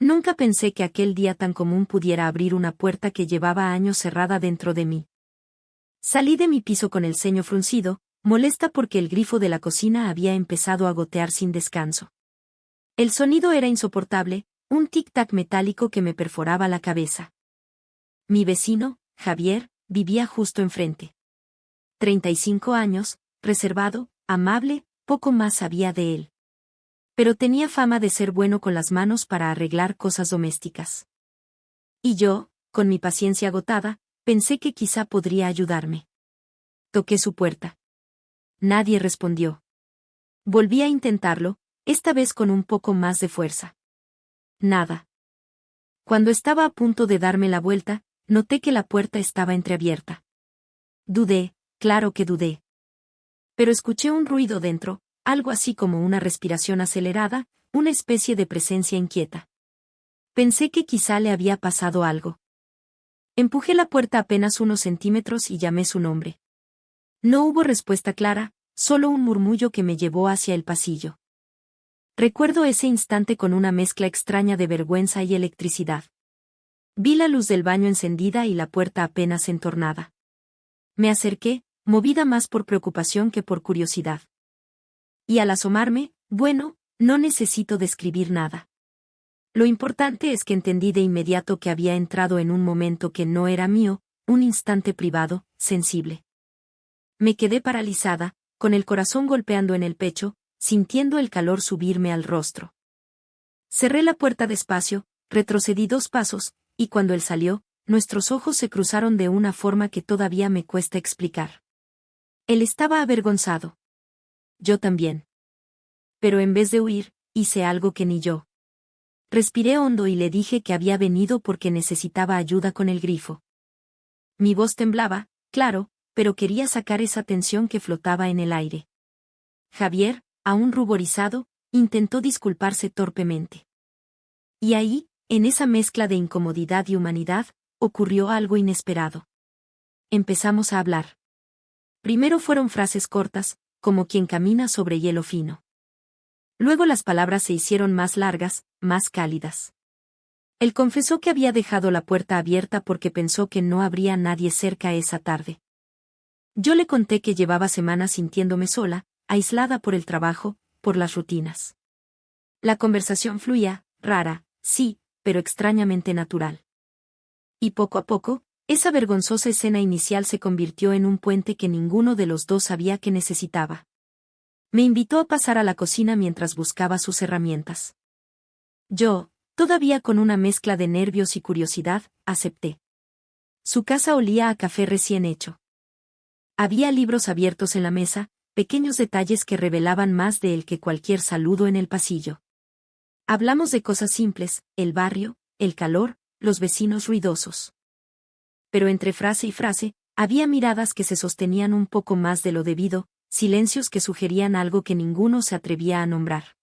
Nunca pensé que aquel día tan común pudiera abrir una puerta que llevaba años cerrada dentro de mí. Salí de mi piso con el ceño fruncido, molesta porque el grifo de la cocina había empezado a gotear sin descanso. El sonido era insoportable, un tic-tac metálico que me perforaba la cabeza. Mi vecino, Javier, vivía justo enfrente. 35 años, reservado, amable, poco más sabía de él. Pero tenía fama de ser bueno con las manos para arreglar cosas domésticas. Y yo, con mi paciencia agotada, pensé que quizá podría ayudarme. Toqué su puerta. Nadie respondió. Volví a intentarlo, esta vez con un poco más de fuerza. Nada. Cuando estaba a punto de darme la vuelta, noté que la puerta estaba entreabierta. Dudé, claro que dudé. Pero escuché un ruido dentro, algo así como una respiración acelerada, una especie de presencia inquieta. Pensé que quizá le había pasado algo. Empujé la puerta apenas unos centímetros y llamé su nombre. No hubo respuesta clara, solo un murmullo que me llevó hacia el pasillo. Recuerdo ese instante con una mezcla extraña de vergüenza y electricidad. Vi la luz del baño encendida y la puerta apenas entornada. Me acerqué, movida más por preocupación que por curiosidad. Y al asomarme, bueno, no necesito describir nada. Lo importante es que entendí de inmediato que había entrado en un momento que no era mío, un instante privado, sensible. Me quedé paralizada, con el corazón golpeando en el pecho, sintiendo el calor subirme al rostro. Cerré la puerta despacio, retrocedí 2 pasos, y cuando él salió, nuestros ojos se cruzaron de una forma que todavía me cuesta explicar. Él estaba avergonzado. Yo también. Pero en vez de huir, hice algo que ni yo. Respiré hondo y le dije que había venido porque necesitaba ayuda con el grifo. Mi voz temblaba, claro, pero quería sacar esa tensión que flotaba en el aire. Javier, aún ruborizado, intentó disculparse torpemente. Y ahí, en esa mezcla de incomodidad y humanidad, ocurrió algo inesperado. Empezamos a hablar. Primero fueron frases cortas, como quien camina sobre hielo fino. Luego las palabras se hicieron más largas, más cálidas. Él confesó que había dejado la puerta abierta porque pensó que no habría nadie cerca esa tarde. Yo le conté que llevaba semanas sintiéndome sola, aislada por el trabajo, por las rutinas. La conversación fluía, rara, sí, pero extrañamente natural. Y poco a poco, esa vergonzosa escena inicial se convirtió en un puente que ninguno de los dos sabía que necesitaba. Me invitó a pasar a la cocina mientras buscaba sus herramientas. Yo, todavía con una mezcla de nervios y curiosidad, acepté. Su casa olía a café recién hecho. Había libros abiertos en la mesa, pequeños detalles que revelaban más de él que cualquier saludo en el pasillo. Hablamos de cosas simples, el barrio, el calor, los vecinos ruidosos. Pero entre frase y frase, había miradas que se sostenían un poco más de lo debido, silencios que sugerían algo que ninguno se atrevía a nombrar.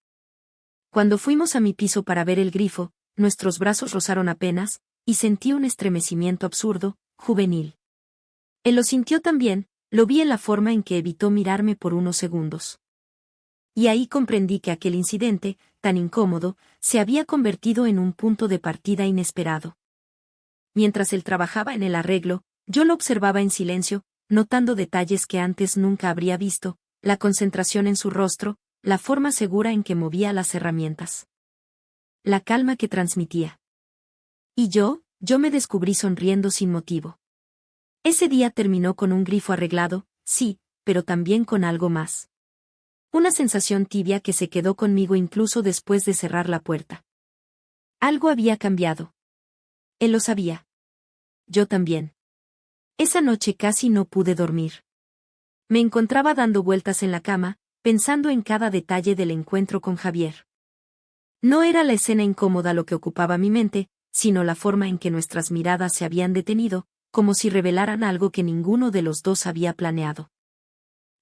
Cuando fuimos a mi piso para ver el grifo, nuestros brazos rozaron apenas, y sentí un estremecimiento absurdo, juvenil. Él lo sintió también, lo vi en la forma en que evitó mirarme por unos segundos. Y ahí comprendí que aquel incidente, tan incómodo, se había convertido en un punto de partida inesperado. Mientras él trabajaba en el arreglo, yo lo observaba en silencio, notando detalles que antes nunca habría visto, la concentración en su rostro, la forma segura en que movía las herramientas. La calma que transmitía. Y yo me descubrí sonriendo sin motivo. Ese día terminó con un grifo arreglado, sí, pero también con algo más. Una sensación tibia que se quedó conmigo incluso después de cerrar la puerta. Algo había cambiado. Él lo sabía. Yo también. Esa noche casi no pude dormir. Me encontraba dando vueltas en la cama, pensando en cada detalle del encuentro con Javier. No era la escena incómoda lo que ocupaba mi mente, sino la forma en que nuestras miradas se habían detenido, como si revelaran algo que ninguno de los dos había planeado.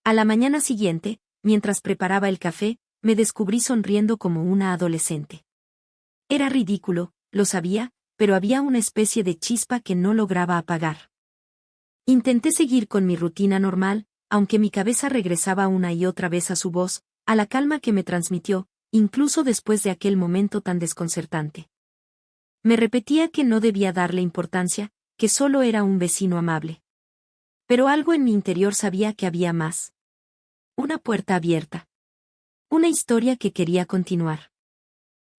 A la mañana siguiente, mientras preparaba el café, me descubrí sonriendo como una adolescente. Era ridículo, lo sabía, pero había una especie de chispa que no lograba apagar. Intenté seguir con mi rutina normal, aunque mi cabeza regresaba una y otra vez a su voz, a la calma que me transmitió, incluso después de aquel momento tan desconcertante. Me repetía que no debía darle importancia, que solo era un vecino amable. Pero algo en mi interior sabía que había más. Una puerta abierta. Una historia que quería continuar.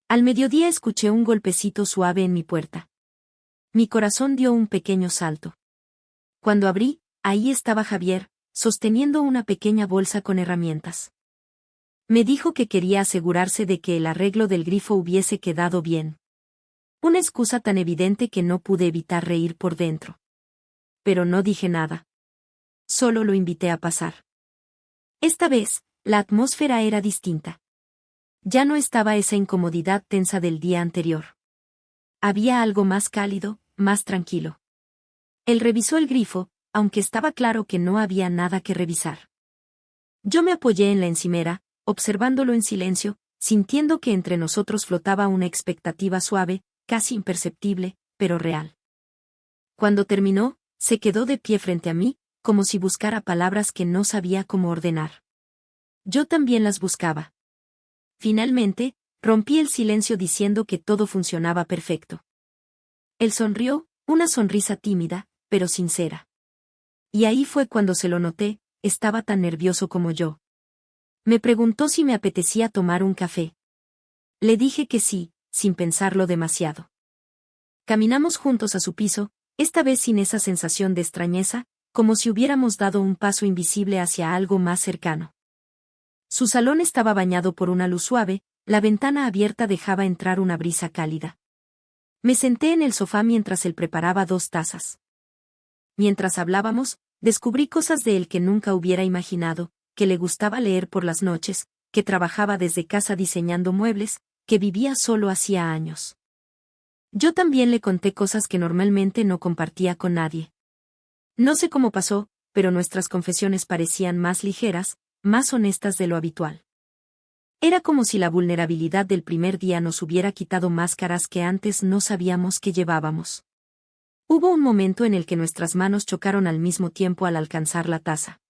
Al mediodía escuché un golpecito suave en mi puerta. Mi corazón dio un pequeño salto. Cuando abrí, ahí estaba Javier, sosteniendo una pequeña bolsa con herramientas. Me dijo que quería asegurarse de que el arreglo del grifo hubiese quedado bien. Una excusa tan evidente que no pude evitar reír por dentro. Pero no dije nada. Solo lo invité a pasar. Esta vez, la atmósfera era distinta. Ya no estaba esa incomodidad tensa del día anterior. Había algo más cálido, más tranquilo. Él revisó el grifo, aunque estaba claro que no había nada que revisar. Yo me apoyé en la encimera, observándolo en silencio, sintiendo que entre nosotros flotaba una expectativa suave, casi imperceptible, pero real. Cuando terminó, se quedó de pie frente a mí, como si buscara palabras que no sabía cómo ordenar. Yo también las buscaba. Finalmente, rompí el silencio diciendo que todo funcionaba perfecto. Él sonrió, una sonrisa tímida, pero sincera. Y ahí fue cuando se lo noté, estaba tan nervioso como yo. Me preguntó si me apetecía tomar un café. Le dije que sí, sin pensarlo demasiado. Caminamos juntos a su piso, esta vez sin esa sensación de extrañeza, como si hubiéramos dado un paso invisible hacia algo más cercano. Su salón estaba bañado por una luz suave, la ventana abierta dejaba entrar una brisa cálida. Me senté en el sofá mientras él preparaba 2 tazas. Mientras hablábamos, descubrí cosas de él que nunca hubiera imaginado, que le gustaba leer por las noches, que trabajaba desde casa diseñando muebles, que vivía solo hacía años. Yo también le conté cosas que normalmente no compartía con nadie. No sé cómo pasó, pero nuestras confesiones parecían más ligeras, más honestas de lo habitual. Era como si la vulnerabilidad del primer día nos hubiera quitado máscaras que antes no sabíamos que llevábamos. Hubo un momento en el que nuestras manos chocaron al mismo tiempo al alcanzar la taza.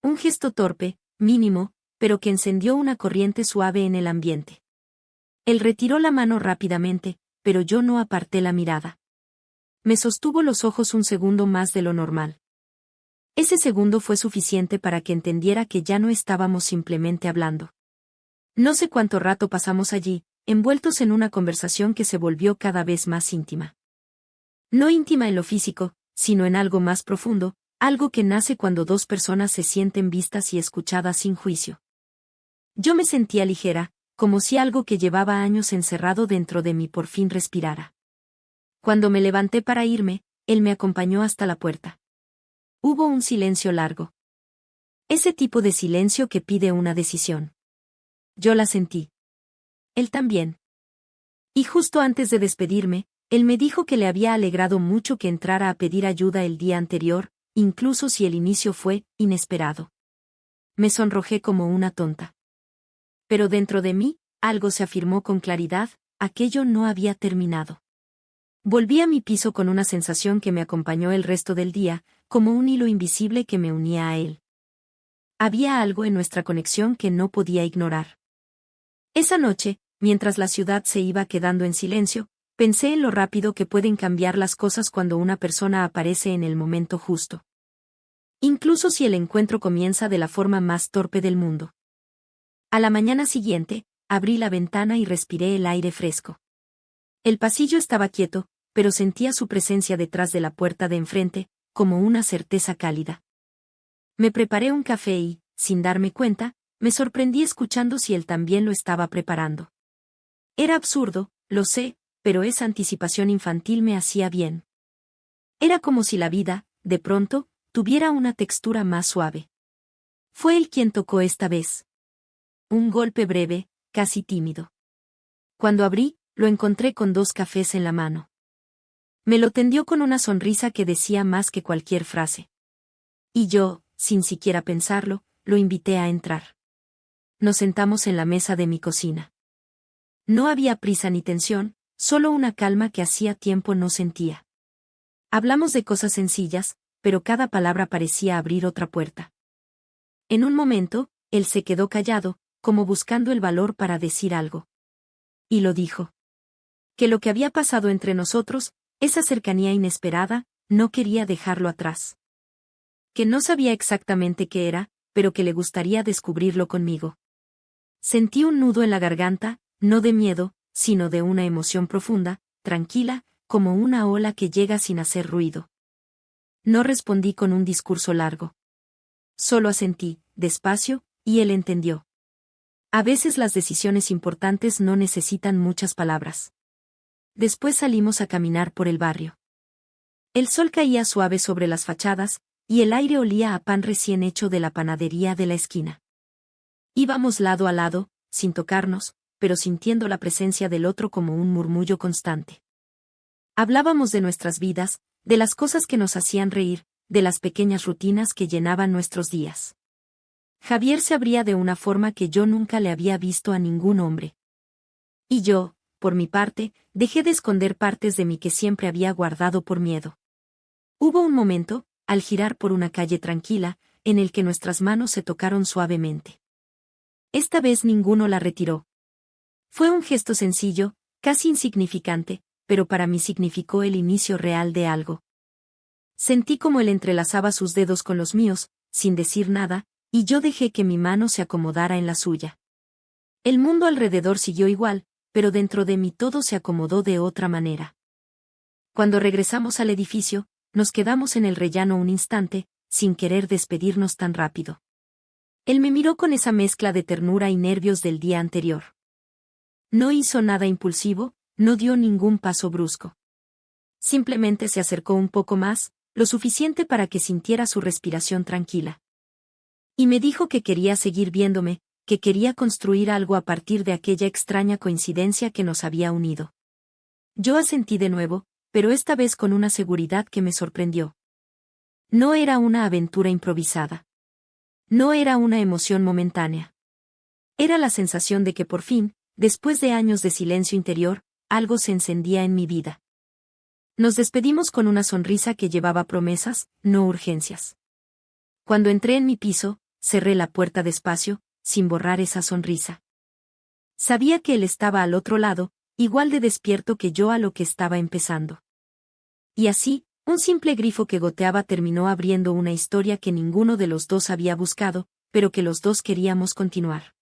Un gesto torpe, mínimo, pero que encendió una corriente suave en el ambiente. Él retiró la mano rápidamente, pero yo no aparté la mirada. Me sostuvo los ojos un segundo más de lo normal. Ese segundo fue suficiente para que entendiera que ya no estábamos simplemente hablando. No sé cuánto rato pasamos allí, envueltos en una conversación que se volvió cada vez más íntima. No íntima en lo físico, sino en algo más profundo, algo que nace cuando dos personas se sienten vistas y escuchadas sin juicio. Yo me sentía ligera, como si algo que llevaba años encerrado dentro de mí por fin respirara. Cuando me levanté para irme, él me acompañó hasta la puerta. Hubo un silencio largo. Ese tipo de silencio que pide una decisión. Yo la sentí. Él también. Y justo antes de despedirme, él me dijo que le había alegrado mucho que entrara a pedir ayuda el día anterior, incluso si el inicio fue inesperado. Me sonrojé como una tonta. Pero dentro de mí, algo se afirmó con claridad, aquello no había terminado. Volví a mi piso con una sensación que me acompañó el resto del día, como un hilo invisible que me unía a él. Había algo en nuestra conexión que no podía ignorar. Esa noche, mientras la ciudad se iba quedando en silencio, pensé en lo rápido que pueden cambiar las cosas cuando una persona aparece en el momento justo. Incluso si el encuentro comienza de la forma más torpe del mundo. A la mañana siguiente, abrí la ventana y respiré el aire fresco. El pasillo estaba quieto, pero sentía su presencia detrás de la puerta de enfrente, como una certeza cálida. Me preparé un café y, sin darme cuenta, me sorprendí escuchando si él también lo estaba preparando. Era absurdo, lo sé, pero esa anticipación infantil me hacía bien. Era como si la vida, de pronto, tuviera una textura más suave. Fue él quien tocó esta vez. Un golpe breve, casi tímido. Cuando abrí, lo encontré con 2 cafés en la mano. Me lo tendió con una sonrisa que decía más que cualquier frase. Y yo, sin siquiera pensarlo, lo invité a entrar. Nos sentamos en la mesa de mi cocina. No había prisa ni tensión, solo una calma que hacía tiempo no sentía. Hablamos de cosas sencillas, pero cada palabra parecía abrir otra puerta. En un momento, él se quedó callado, como buscando el valor para decir algo. Y lo dijo. Que lo que había pasado entre nosotros, esa cercanía inesperada, no quería dejarlo atrás. Que no sabía exactamente qué era, pero que le gustaría descubrirlo conmigo. Sentí un nudo en la garganta, no de miedo, sino de una emoción profunda, tranquila, como una ola que llega sin hacer ruido. No respondí con un discurso largo. Solo asentí, despacio, y él entendió. A veces las decisiones importantes no necesitan muchas palabras. Después salimos a caminar por el barrio. El sol caía suave sobre las fachadas, y el aire olía a pan recién hecho de la panadería de la esquina. Íbamos lado a lado, sin tocarnos, pero sintiendo la presencia del otro como un murmullo constante. Hablábamos de nuestras vidas, de las cosas que nos hacían reír, de las pequeñas rutinas que llenaban nuestros días. Javier se abría de una forma que yo nunca le había visto a ningún hombre. Y yo, por mi parte, dejé de esconder partes de mí que siempre había guardado por miedo. Hubo un momento, al girar por una calle tranquila, en el que nuestras manos se tocaron suavemente. Esta vez ninguno la retiró. Fue un gesto sencillo, casi insignificante, pero para mí significó el inicio real de algo. Sentí como él entrelazaba sus dedos con los míos, sin decir nada, y yo dejé que mi mano se acomodara en la suya. El mundo alrededor siguió igual, pero dentro de mí todo se acomodó de otra manera. Cuando regresamos al edificio, nos quedamos en el rellano un instante, sin querer despedirnos tan rápido. Él me miró con esa mezcla de ternura y nervios del día anterior. No hizo nada impulsivo, no dio ningún paso brusco. Simplemente se acercó un poco más, lo suficiente para que sintiera su respiración tranquila. Y me dijo que quería seguir viéndome, que quería construir algo a partir de aquella extraña coincidencia que nos había unido. Yo asentí de nuevo, pero esta vez con una seguridad que me sorprendió. No era una aventura improvisada. No era una emoción momentánea. Era la sensación de que por fin, después de años de silencio interior, algo se encendía en mi vida. Nos despedimos con una sonrisa que llevaba promesas, no urgencias. Cuando entré en mi piso, cerré la puerta despacio, sin borrar esa sonrisa. Sabía que él estaba al otro lado, igual de despierto que yo a lo que estaba empezando. Y así, un simple grifo que goteaba terminó abriendo una historia que ninguno de los dos había buscado, pero que los dos queríamos continuar.